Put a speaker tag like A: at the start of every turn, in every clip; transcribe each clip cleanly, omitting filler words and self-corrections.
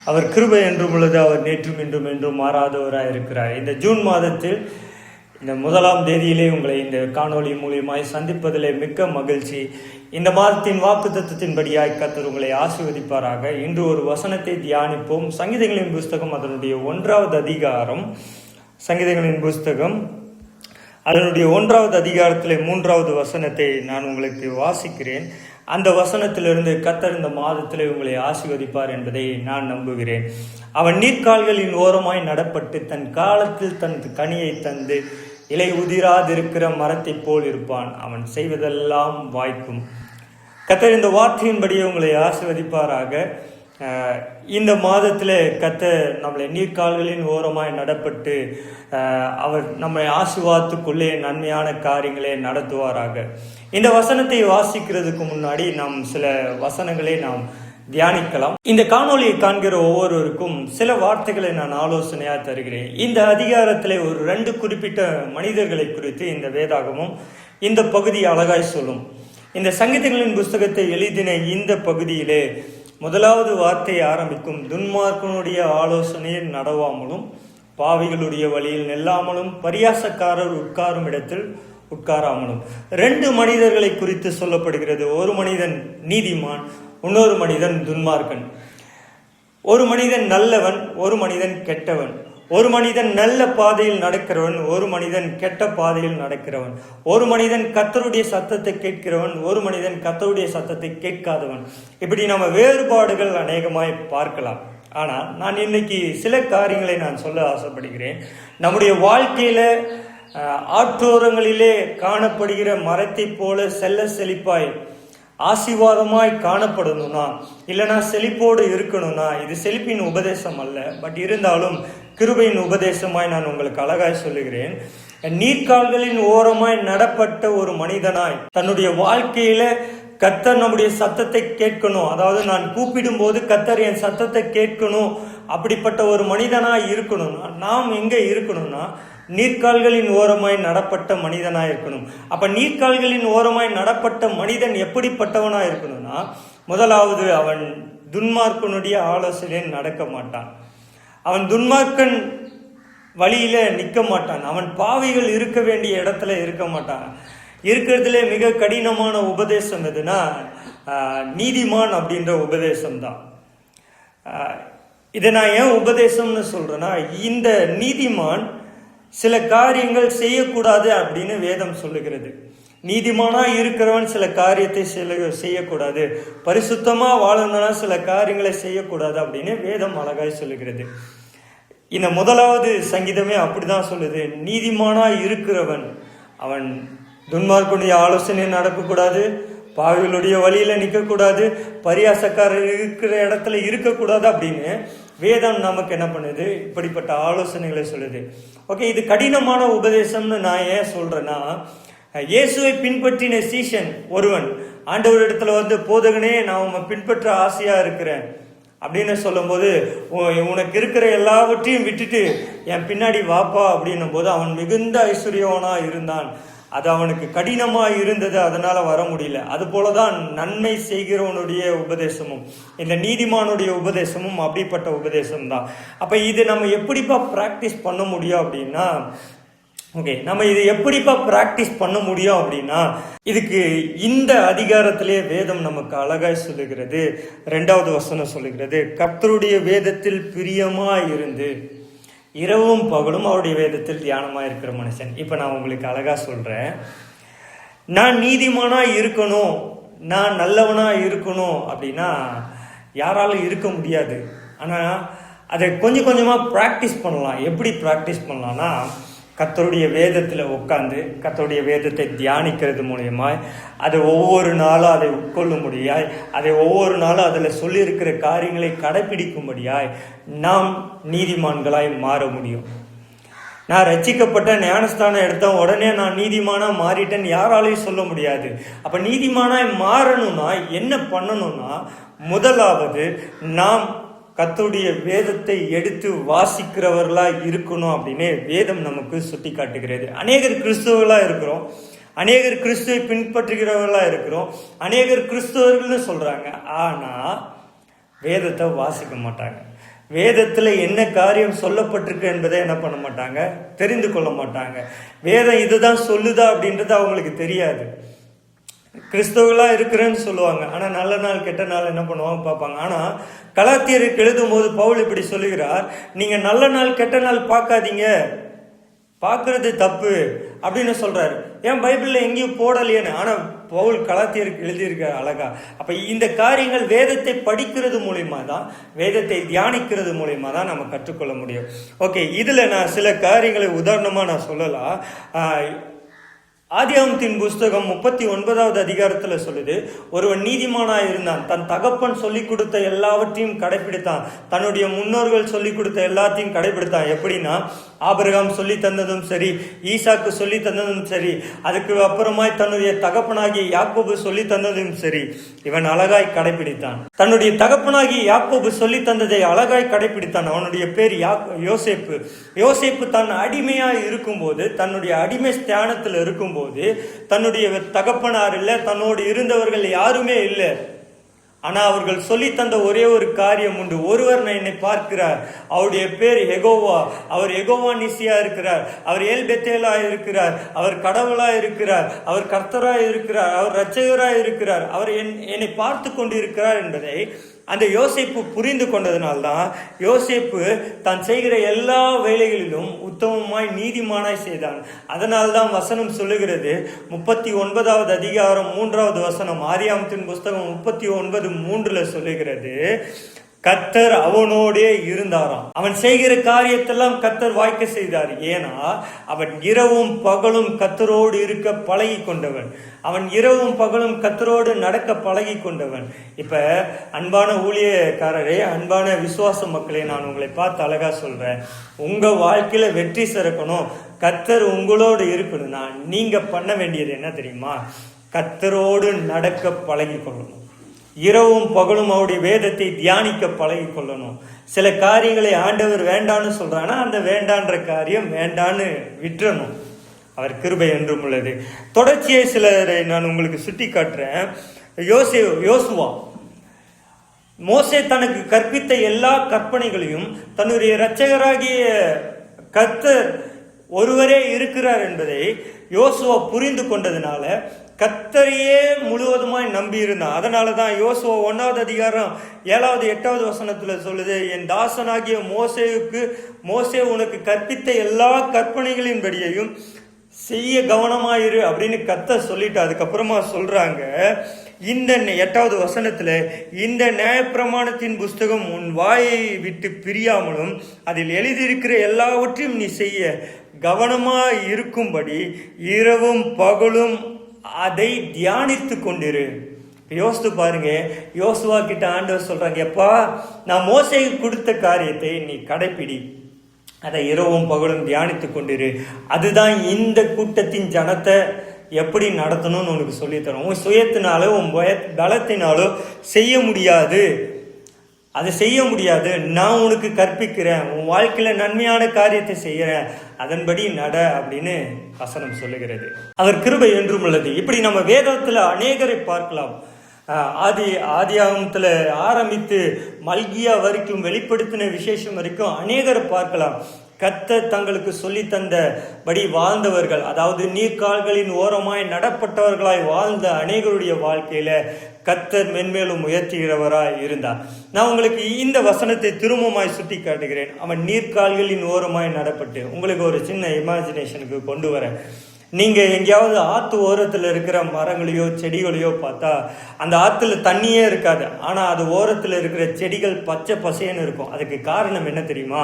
A: அவர் கிருபை என்றும் உள்ளது. அவர் நேற்றும் இன்றும் என்றும் மாறாதவராக இருக்கிறார். இந்த ஜூன் மாதத்தில் இந்த 1ஆம் தேதியிலே உங்களை இந்த காணொளி மூலியமாய் சந்திப்பதிலே மிக்க மகிழ்ச்சி. இந்த மாதத்தின் வாக்குத்தத்தத்தின்படியாய் கர்த்தர் உங்களை ஆசீர்வதிப்பாராக. இன்று ஒரு வசனத்தை தியானிப்போம். சங்கீதங்களின் புஸ்தகம் அதனுடைய 1வது அதிகாரம். சங்கீதங்களின் புஸ்தகம் அதனுடைய 1வது அதிகாரத்தில் 3வது வசனத்தை நான் உங்களுக்கு வாசிக்கிறேன். அந்த வசனத்திலிருந்து கர்த்தர் இந்த மாதத்திலே உங்களை ஆசீர்வதிப்பார் என்பதை நான் நம்புகிறேன். அவன் நீர்க்கால்களின் ஓரமாய் நடப்பட்டு தன் காலத்தில் தன் கனியை தந்து இலை உதிராதிருக்கிற மரத்தை போல் இருப்பான். அவன் செய்வதெல்லாம் வாய்க்கும். கர்த்தர் இந்த வார்த்தையின்படியே உங்களை ஆசீர்வதிப்பாராக. இந்த மாதத்தில் கர்த்தர் நம்மளை நீர்க்கால்களின் ஓரமாய் நடப்பட்டு அவர் நம்மை ஆசீர்வாதத்துக்குள்ளே நன்மையான காரியங்களை நடத்துவாராக. இந்த வசனத்தை வாசிக்கிறதுக்கு முன்னாடி நாம் சில வசனங்களை நாம் தியானிக்கலாம். இந்த காணொலியை காண்கிற ஒவ்வொருவருக்கும் சில வார்த்தைகளை நான் ஆலோசனையாக தருகிறேன். இந்த அதிகாரத்தில் ஒரு 2 குறிப்பிட்ட மனிதர்களை குறித்து இந்த வேதாகமும் இந்த பகுதி அழகாய் சொல்லும். இந்த சங்கீதங்களின் புஸ்தகத்தை எழுதின இந்த பகுதியிலே 1வது வார்த்தையை ஆரம்பிக்கும். துன்மார்க்கனுடைய ஆலோசனையில் நடவாமலும் பாவிகளுடைய வழியில் நெல்லாமலும் பரியாசக்காரர் உட்காரும் இடத்தில் உட்காராமலும் 2 மனிதர்களை குறித்து சொல்லப்படுகிறது. ஒரு மனிதன் நீதிமான், இன்னொரு மனிதன் துன்மார்க்கன். ஒரு மனிதன் நல்லவன், ஒரு மனிதன் கெட்டவன். ஒரு மனிதன் நல்ல பாதையில் நடக்கிறவன், ஒரு மனிதன் கெட்ட பாதையில் நடக்கிறவன். ஒரு மனிதன் கர்த்தருடைய சத்தத்தை கேட்கிறவன், ஒரு மனிதன் கர்த்தருடைய சத்தத்தை கேட்காதவன். இப்படி நம்ம வேறுபாடுகள் அநேகமாய் பார்க்கலாம். ஆனால் நான் இன்னைக்கு சில காரியங்களை நான் சொல்ல ஆசைப்படுகிறேன். நம்முடைய வாழ்க்கையில ஆற்றோரங்களிலே காணப்படுகிற மரத்தை போல செல்ல செழிப்பாய் ஆசீர்வாதமாய் காணப்படணும்னா, இல்லைனா செழிப்போடு இருக்கணும்னா, இது செழிப்பின் உபதேசம் அல்ல, பட் இருந்தாலும் கிருபையின் உபதேசமாய் நான் உங்களுக்கு அழகாய் சொல்லுகிறேன். நீர்க்கால்களின் ஓரமாய் நடப்பட்ட ஒரு மனிதனாய் தன்னுடைய வாழ்க்கையில கர்த்தர் நம்முடைய சத்தத்தை கேட்கணும், அதாவது நான் கூப்பிடும் போது கர்த்தர் என் சத்தத்தை கேட்கணும், அப்படிப்பட்ட ஒரு மனிதனாய் இருக்கணும்னா நாம் எங்க இருக்கணும்னா நீர்க்கால்களின் ஓரமாய் நடப்பட்ட மனிதனாய் இருக்கணும். அப்ப நீர்க்கால்களின் ஓரமாய் நடப்பட்ட மனிதன் எப்படிப்பட்டவனாய் இருக்கணும்னா, முதலாவது அவன் துன்மார்க்கனுடைய ஆலோசனையில் நடக்க மாட்டான். அவன் துன்மார்க்கன் வழியில நிற்க மாட்டான். அவன் பாவிகள் இருக்க வேண்டிய இடத்துல இருக்க மாட்டான். இருக்கிறதுல மிக கடினமான உபதேசம் எதுனா நீதிமான் அப்படின்ற உபதேசம் தான். இதை நான் ஏன் உபதேசம்னு சொல்றேன்னா, இந்த நீதிமான் சில காரியங்கள் செய்யக்கூடாது அப்படின்னு வேதம் சொல்லுகிறது. நீதிமானா இருக்கிறவன் சில காரியத்தை செய்யக்கூடாது, பரிசுத்தமா வாழணும்னா சில காரியங்களை செய்யக்கூடாது அப்படின்னு வேதம் அழகாய் சொல்லுகிறது. இந்த 1வது சங்கீதமே அப்படிதான் சொல்லுது. நீதிமானா இருக்கிறவன் அவன் துன்மார்க்கனுடைய ஆலோசனை நடக்கக்கூடாது, பாவிகளுடைய வழியில நிற்கக்கூடாது, பரியாசக்காரர் இருக்கிற இடத்துல இருக்கக்கூடாது அப்படின்னு வேதம் நமக்கு என்ன பண்ணுது, இப்படிப்பட்ட ஆலோசனைகளை சொல்லுது. ஓகே, இது கடினமான உபதேசம்னு நான் ஏன் சொல்றேன்னா, இயேசுவை பின்பற்றின சீஷன் ஒருவன் ஆண்டவர் இடத்துல போதகனே நான் உன்னை பின்பற்ற ஆசையா இருக்கிறேன் அப்படின்னு சொல்லும் போது, உனக்கு இருக்கிற எல்லாவற்றையும் விட்டுட்டு என் பின்னாடி வாப்பா அப்படின்னும் போது அவன் மிகுந்த ஐஸ்வர்யவனா இருந்தான். அது அவனுக்கு கடினமா இருந்தது, அதனால வர முடியல. அது போலதான் நன்மை செய்கிறவனுடைய உபதேசமும் இந்த நீதிமானுடைய உபதேசமும் அப்படிப்பட்ட உபதேசம் தான். அப்ப இது நம்ம எப்படிப்பா பிராக்டிஸ் பண்ண முடியும் அப்படின்னா, நம்ம இதை எப்படிப்பா பிராக்டிஸ் பண்ண முடியும் அப்படின்னா, இதுக்கு இந்த அதிகாரத்திலே வேதம் நமக்கு அழகாய் சொல்லுகிறது. 2வது வசனம் சொல்லுகிறது, கர்த்தருடைய வேதத்தில் பிரியமாய் இருந்து இரவும் பகலும் அவருடைய வேதத்தில் தியானமா இருக்கிற மனுஷன். இப்ப நான் உங்களுக்கு அழகா சொல்றேன், நான் நீதிமானா இருக்கணும், நான் நல்லவனா இருக்கணும் அப்படின்னா யாராலும் இருக்க முடியாது. ஆனா அதை கொஞ்சம் கொஞ்சமா பிராக்டிஸ் பண்ணலாம். எப்படி பிராக்டிஸ் பண்ணலாம்னா, கர்த்தருடைய வேதத்தில் உட்கார்ந்து கர்த்தருடைய வேதத்தை தியானிக்கிறது மூலியமாய், அதை ஒவ்வொரு நாளும் அதை உட்கொள்ளும்படியாய், அதை ஒவ்வொரு நாளும் அதில் சொல்லியிருக்கிற காரியங்களை கடைபிடிக்கும்படியாய் நாம் நீதிமான்களாய் மாற முடியும். நான் ரட்சிக்கப்பட்ட ஞானஸ்தானம் எடுத்தேன் உடனே நான் நீதிமானா மாறிட்டேன்னு யாராலையும் சொல்ல முடியாது. அப்ப நீதிமானாய் மாறணும்னா என்ன பண்ணணும்னா, முதலாவது நாம் கர்த்தருடைய வேதத்தை எடுத்து வாசிக்கிறவர்களா இருக்கணும் அப்படின்னு வேதம் நமக்கு சுட்டி காட்டுகிறது. அநேகர் கிறிஸ்துவர்களா இருக்கிறோம், அநேகர் கிறிஸ்துவை பின்பற்றுகிறவர்களா இருக்கிறோம், அநேகர் கிறிஸ்துவர்கள்னு சொல்றாங்க. ஆனா வேதத்தை வாசிக்க மாட்டாங்க. வேதத்தில் என்ன காரியம் சொல்லப்பட்டிருக்கு என்பதை என்ன பண்ண மாட்டாங்க, தெரிந்து கொள்ள மாட்டாங்க. வேதம் இதுதான் சொல்லுதா அப்படின்றது அவங்களுக்கு தெரியாது. கிறிஸ்தவர்களாக இருக்கிறேன்னு சொல்லுவாங்க, ஆனால் நல்ல நாள் கெட்ட நாள் என்ன பண்ணுவாங்க பார்ப்பாங்க. ஆனால் கலாத்தியருக்கு எழுதும் போது பவுல் இப்படி சொல்லுகிறார், நீங்கள் நல்ல நாள் கெட்ட நாள் பார்க்காதீங்க, பார்க்கறது தப்பு அப்படின்னு சொல்றாரு. ஏன் பைபிளில் எங்கேயும் போடலையேன்னு. ஆனால் பவுல் கலாத்தியருக்கு எழுதியிருக்க அழகா. அப்போ இந்த காரியங்கள் வேதத்தை படிக்கிறது மூலியமா தான், வேதத்தை தியானிக்கிறது மூலியமா தான் நம்ம கற்றுக்கொள்ள முடியும். ஓகே, இதில் நான் சில காரியங்களை உதாரணமாக நான் சொல்லலாம். ஆதியாகமத்தின் புஸ்தகம் 39வது அதிகாரத்தில் சொல்லுது, ஒருவன் நீதிமானாய் இருந்தான், தன் தகப்பன் சொல்லி கொடுத்த எல்லாவற்றையும் கடைபிடித்தான், தன்னுடைய முன்னோர்கள் சொல்லி கொடுத்த எல்லாத்தையும் கடைபிடித்தான். எப்படின்னா, ஆபிரகாம் சொல்லி தந்ததும் சரி, ஈசாக்கு சொல்லி தந்ததும் சரி, அதுக்கு அப்புறமாய் தன்னுடைய தகப்பனாகிய யாக்கோபு சொல்லி தந்ததும் சரி, இவன் அழகாய் கடைபிடித்தான். தன்னுடைய தகப்பனாகிய யாக்கோபு சொல்லி தந்ததை அழகாய் கடைபிடித்தான். அவனுடைய பேர் யோசேப்பு. யோசேப்பு தன் அடிமையாய் இருக்கும்போது, தன்னுடைய அடிமை ஸ்தானத்தில் இருக்கும்போது, தன்னுடைய தகப்பனார் இல்லை, தன்னோடு இருந்தவர்கள் யாருமே இல்லை. ஆனா அவர்கள் சொல்லி தந்த ஒரே ஒரு காரியம் உண்டு. ஒருவர் என்னை பார்க்கிறார், அவருடைய பேர் யெகோவா, அவர் யெகோவா நிசியா இருக்கிறார், அவர் ஏல் பெத்தேலா இருக்கிறார், அவர் கடவுளா இருக்கிறார், அவர் கர்த்தராய் இருக்கிறார், அவர் இரட்சகராய் இருக்கிறார், அவர் என்னை பார்த்து கொண்டு இருக்கிறார் என்பதை அந்த யோசேப்பு புரிந்து கொண்டதுனால்தான் யோசேப்பு தான் செய்கிற எல்லா வேலைகளிலும் உத்தமமாய் நீதிமானாய் செய்தான். அதனால்தான் வசனம் சொல்லுகிறது, 39வது அதிகாரம் 3வது வசனம், ஆதியாகமத்தின் புஸ்தகம் 39:3 சொல்லுகிறது, கர்த்தர் அவனோடே இருந்தாராம். அவன் செய்கிற காரியத்தெல்லாம் கர்த்தர் வாய்க்க செய்தார். ஏன்னா அவன் இரவும் பகலும் கர்த்தரோடு இருக்க பழகி கொண்டவன், அவன் இரவும் பகலும் கர்த்தரோடு நடக்க பழகி கொண்டவன். இப்ப அன்பான ஊழியக்காரரே, அன்பான விசுவாச மக்களே, நான் உங்களை பார்த்து அழகா சொல்றேன், உங்க வாழ்க்கையில வெற்றி சிறக்கணும், கர்த்தர் உங்களோடு இருக்கணும்னா நீங்க பண்ண வேண்டியது என்ன தெரியுமா? கர்த்தரோடு நடக்க பழகி கொள்ளணும். இரவும் பகலும் அவருடைய வேதத்தை தியானிக்க பழகி கொள்ளணும். சில காரியங்களை ஆண்டவர் வேண்டான்னு சொல்றானா, அந்த வேண்டான்ற காரியம் வேண்டான்னு விட்டுறணும். அவர் கிருபை என்றும் உள்ளது. தொடர்ச்சியை சிலரை நான் உங்களுக்கு சுட்டி காட்டுறேன். யோசுவா, மோசே தனக்கு கற்பித்த எல்லா கற்பனைகளையும் தன்னுடைய இரட்சகராகிய கர்த்தர் ஒருவரே இருக்கிறார் என்பதை யோசுவா புரிந்து கொண்டதுனால கர்த்தரையே முழுவதுமாய் நம்பி இருந்தான். அதனால தான் யோசுவா 1வது அதிகாரம் 7வது 8வது வசனத்தில் சொல்லுது, என் தாசனாகிய மோசே உனக்கு கற்பித்த எல்லா கற்பனைகளின்படியையும் செய்ய கவனமாயிரு அப்படின்னு கர்த்தர் சொல்லிட்டு அதுக்கப்புறமா சொல்றாங்க, இந்த 8வது வசனத்துல, இந்த நியாயப்பிரமாணத்தின் புஸ்தகம் உன் வாயை விட்டு பிரியாமலும் அதில் எழுதியிருக்கிற எல்லாவற்றையும் நீ செய்ய கவனமாய் இருக்கும்படி இரவும் பகலும் அதை தியானித்து கொண்டிரு. யோசித்து பாருங்க, யோசுவா கிட்ட ஆண்டவர் சொல்றாங்க, எப்பா நான் மோசேக்கு கொடுத்த காரியத்தை நீ கடைப்பிடி, அதை இரவும் பகலும் தியானித்து கொண்டிரு. அதுதான் இந்த கூட்டத்தின் ஜனத்தை எப்படி நடத்தணும்னு உனக்கு சொல்லித்தரும். உன் சுயத்தினாலோ உன் பலத்தினாலோ செய்ய முடியாது, அதை செய்ய முடியாது. நான் உனக்கு கற்பிக்கிறேன், உன் வாழ்க்கையில நன்மையான காரியத்தை செய்யறேன், அதன்படி நட அப்படின்னு வசனம் சொல்லுகிறது. அவர் கிருபை என்றும் உள்ளது. இப்படி நம்ம வேதத்துல அநேகரை பார்க்கலாம். ஆதியாகமத்துல ஆரம்பித்து மல்கியா வரைக்கும், வெளிப்படுத்தின விசேஷம் வரைக்கும் அநேகரை பார்க்கலாம். கர்த்தர் தங்களுக்கு சொல்லி தந்தபடி வாழ்ந்தவர்கள், அதாவது நீர்க்கால்களின் ஓரமாய் நடப்பட்டவர்களாய் வாழ்ந்த அநேகருடைய வாழ்க்கையில கர்த்தர் மென்மேலும் உயர்த்துகிறவராய் இருந்தார். நான் உங்களுக்கு இந்த வசனத்தை திரும்பமாய் சுட்டி காட்டுகிறேன். அவன் நீர்க்கால்களின் ஓரமாய் நடப்பட்டு, உங்களுக்கு ஒரு சின்ன இமேஜினேஷனுக்கு கொண்டு வரேன். நீங்க எங்கேயாவது ஆத்து ஓரத்தில் இருக்கிற மரங்களையோ செடிகளையோ பார்த்தா அந்த ஆத்துல தண்ணியே இருக்காது, ஆனா அது ஓரத்தில் இருக்கிற செடிகள் பச்சை பசேன்னு இருக்கும். அதுக்கு காரணம் என்ன தெரியுமா?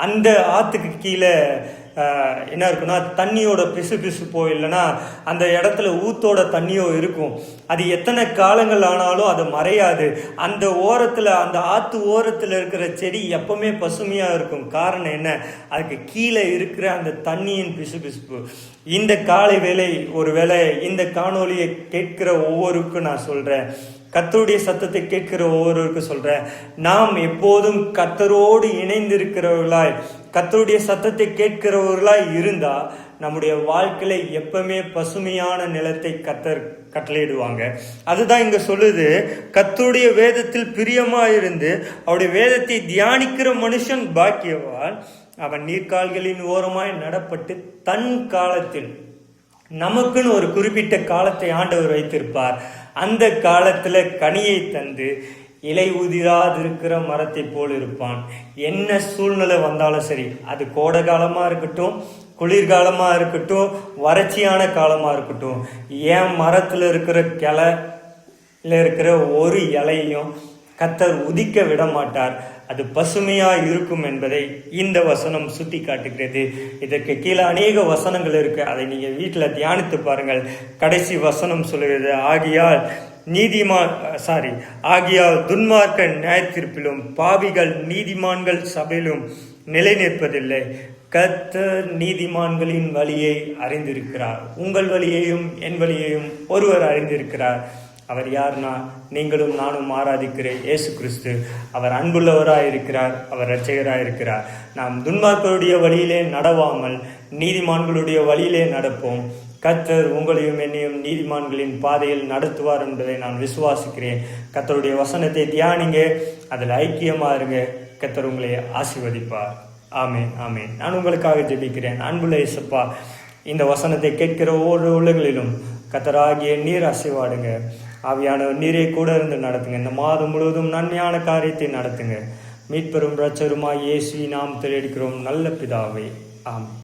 A: அந்த ஆத்துக்கு கீழே என்ன இருக்குன்னா, தண்ணியோட பிசுபிசுப்போ இல்லைன்னா அந்த இடத்துல ஊத்தோட தண்ணியோ இருக்கும். அது எத்தனை காலங்கள் ஆனாலும் அது மறையாது. அந்த ஓரத்தில், அந்த ஆத்து ஓரத்தில் இருக்கிற செடி எப்பவுமே பசுமையாக இருக்கும். காரணம் என்ன? அதுக்கு கீழே இருக்கிற அந்த தண்ணியின் பிசுபிசுப்பு. இந்த காலை வேளை ஒரு வேளை இந்த காணொலியை கேட்கிற ஒவ்வொருக்கும் நான் சொல்றேன், கர்த்தருடைய சத்தத்தை கேட்கிற ஒவ்வொருவருக்கும் சொல்றேன், நாம் எப்போதும் கர்த்தரோடு இணைந்திருக்கிறவர்களாய், கர்த்தருடைய சத்தத்தை கேட்கிறவர்களாய் இருந்தா நம்முடைய வாழ்க்கையில எப்பவுமே பசுமையான நிலத்தை கர்த்தர் கட்டளையிடுவாங்க. அதுதான் இங்க சொல்லுது, கர்த்தருடைய வேதத்தில் பிரியமாயிருந்து அவருடைய வேதத்தை தியானிக்கிற மனுஷன் பாக்கியவான். அவன் நீர்க்கால்களின் ஓரமாய் நடப்பட்டு தன் காலத்தில், நமக்குன்னு ஒரு குறிப்பிட்ட காலத்தை ஆண்டவர் வைத்திருப்பார், அந்த காலத்துல கனியை தந்து இலை உதிராதிருக்கிற மரத்தை போல் இருப்பான். என்ன சூழ்நிலை வந்தாலும் சரி, அது கோடை காலமா இருக்கட்டும், குளிர்காலமா இருக்கட்டும், வறட்சியான காலமா இருக்கட்டும், ஏன் மரத்துல இருக்கிற கிளையில இருக்கிற ஒரு இலையையும் கர்த்தர் உதிக்க விட மாட்டார். அது பசுமையா இருக்கும் என்பதை இந்த வசனம் சுட்டி காட்டுகிறது. இதற்கு கீழே அநேக வசனங்கள் இருக்கு, அதை நீங்க வீட்டுல தியானித்து பாருங்கள். கடைசி வசனம் சொல்லுகிறது, ஆகியால் துன்மார்க்க நியாயத்தீர்ப்பிலும் பாவிகள் நீதிமான்கள் சபையிலும் நிலை நிற்பதில்லை. கர்த்தர் நீதிமான்களின் வழியை அறிந்திருக்கிறார். உங்கள் வழியையும் என் வழியையும் ஒருவர் அறிந்திருக்கிறார். அவர் யார்னா, நீங்களும் நானும் ஆராதிக்கிற இயேசு கிறிஸ்து. அவர் அன்புள்ளவராயிருக்கிறார், அவர் இரட்சகராயிருக்கிறார். நாம் துன்மார்க்கருடைய வழியிலே நடவாமல் நீதிமான்களுடைய வழியிலே நடப்போம். கர்த்தர் உங்களையும் என்னையும் நீதிமான்களின் பாதையில் நடத்துவார் என்பதை நான் விசுவாசிக்கிறேன். கர்த்தருடைய வசனத்தை தியானிங்க, அதில் ஐக்கியமா இருங்க. கர்த்தர் உங்களை ஆசீர்வதிப்பார். ஆமென், ஆமென். நான் உங்களுக்காக ஜெபிக்கிறேன். அன்புள்ள இயேசப்பா, இந்த வசனத்தை கேட்கிற ஒவ்வொரு உள்ளங்களிலும் கர்த்தராகிய நீர் ஆசீர்வாடுங்க. ஆவியானவர் நீரை கூட இருந்து நடத்துங்க. இந்த மாதம் முழுவதும் நன்மையான காரியத்தை நடத்துங்க. மீட்பெரும் இரட்சகருமாய் இயேசுவின் நாமத்தில் எடுக்கிறோம் நல்ல பிதாவே, ஆமென்.